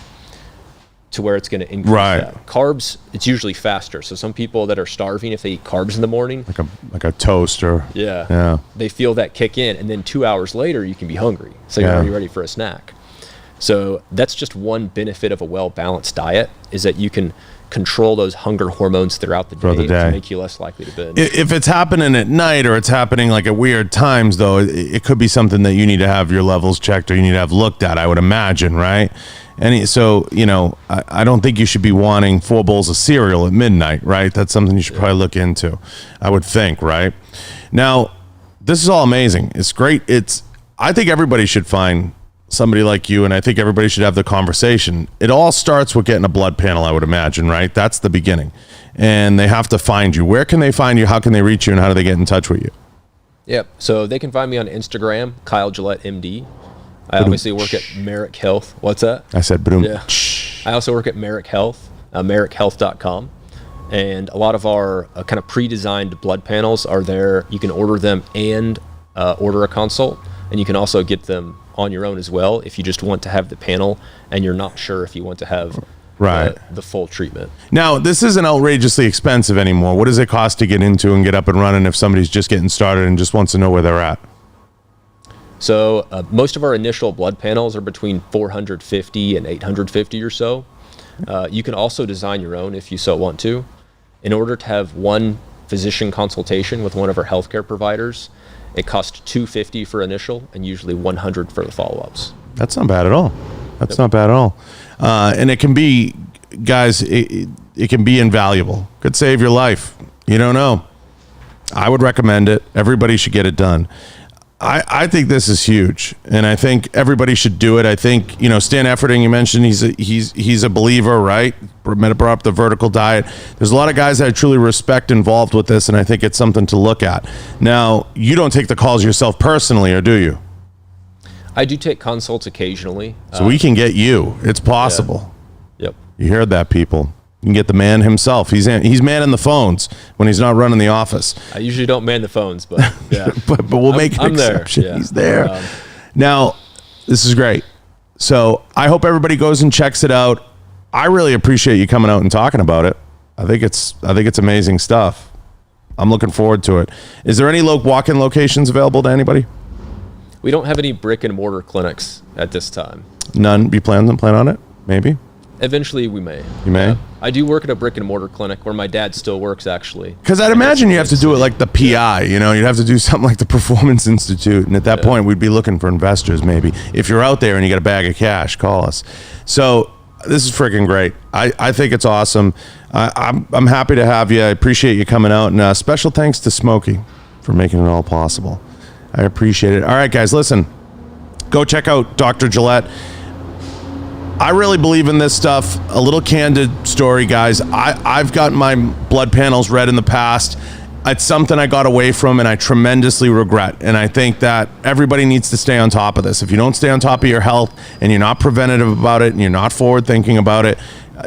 to where it's going to increase that. Carbs, it's usually faster. So some people that are starving, if they eat carbs in the morning, like a toast or they feel that kick in, and then 2 hours later you can be hungry, so you're already ready for a snack. So that's just one benefit of a well-balanced diet, is that you can control those hunger hormones throughout the day to make you less likely to binge. If it's happening at night or it's happening like at weird times, though, it could be something that you need to have your levels checked or you need to have looked at, I would imagine, right? And so, I don't think you should be wanting 4 bowls of cereal at midnight, right? That's something you should probably look into, I would think, right? Now, this is all amazing. It's great. I think everybody should find somebody like you, and I think everybody should have the conversation. It all starts with getting a blood panel, I would imagine, right? That's the beginning. And they have to find you. Where can they find you? How can they reach you? And how do they get in touch with you? Yep. So they can find me on Instagram, Kyle Gillett, MD. I obviously work at Marek Health. What's that? I said, boom. Yeah. I also work at Marek Health, MarekHealth.com. And a lot of our kind of pre-designed blood panels are there. You can order them and order a consult. And you can also get them on your own as well if you just want to have the panel and you're not sure if you want to have the full treatment. Now, this isn't outrageously expensive anymore. What does it cost to get into and get up and running if somebody's just getting started and just wants to know where they're at? So most of our initial blood panels are between $450 and $850 or so. You can also design your own if you so want to. In order to have one physician consultation with one of our healthcare providers, it costs $250 for initial and usually $100 for the follow-ups. That's not bad at all. That's not bad at all. And it can be, guys, it can be invaluable. Could save your life. You don't know. I would recommend it. Everybody should get it done. I think this is huge, and I think everybody should do it. I think, Stan Efferding, you mentioned he's a believer, right? Brought up the vertical diet. There's a lot of guys that I truly respect involved with this, and I think it's something to look at. Now, you don't take the calls yourself personally, or do you? I do take consults occasionally. So we can get you. It's possible. Yeah. Yep. You heard that, people. You can get the man himself. He's manning the phones when he's not running the office. I usually don't man the phones, but yeah. but we'll make an exception. There. Yeah. He's there. Now, this is great. So I hope everybody goes and checks it out. I really appreciate you coming out and talking about it. I think it's amazing stuff. I'm looking forward to it. Is there any walk-in locations available to anybody? We don't have any brick and mortar clinics at this time. None. You plan on it? Maybe. Eventually, we may. You may? I do work at a brick and mortar clinic where my dad still works, actually. Because I'd imagine you have to do it like the PI, you'd have to do something like the Performance Institute. And at that point, we'd be looking for investors, maybe. If you're out there and you got a bag of cash, call us. So this is freaking great. I think it's awesome. I'm happy to have you. I appreciate you coming out. And special thanks to Smokey for making it all possible. I appreciate it. All right, guys, listen. Go check out Dr. Gillett. I really believe in this stuff. A little candid story, guys. I've gotten my blood panels read in the past. It's something I got away from and I tremendously regret. And I think that everybody needs to stay on top of this. If you don't stay on top of your health and you're not preventative about it and you're not forward thinking about it,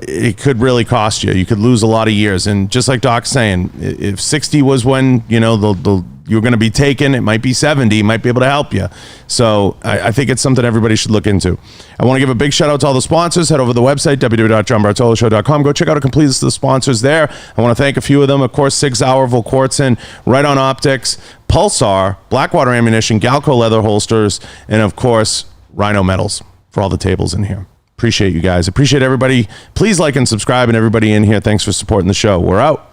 it could really cost you. You could lose a lot of years. And just like Doc's saying, if 60 was when, you're going to be taken, it might be 70, might be able to help you. So I think it's something everybody should look into. I want to give a big shout out to all the sponsors. Head over to the website, www.johnbartoloshow.com. Go check out a complete list of the sponsors there. I want to thank a few of them. Of course, 6 Hour, Volquartsen, Right On Optics, Pulsar, Blackwater Ammunition, Galco Leather Holsters, and of course, Rhino Metals for all the tables in here. Appreciate you guys. Appreciate everybody. Please like and subscribe, and everybody in here, thanks for supporting the show. We're out.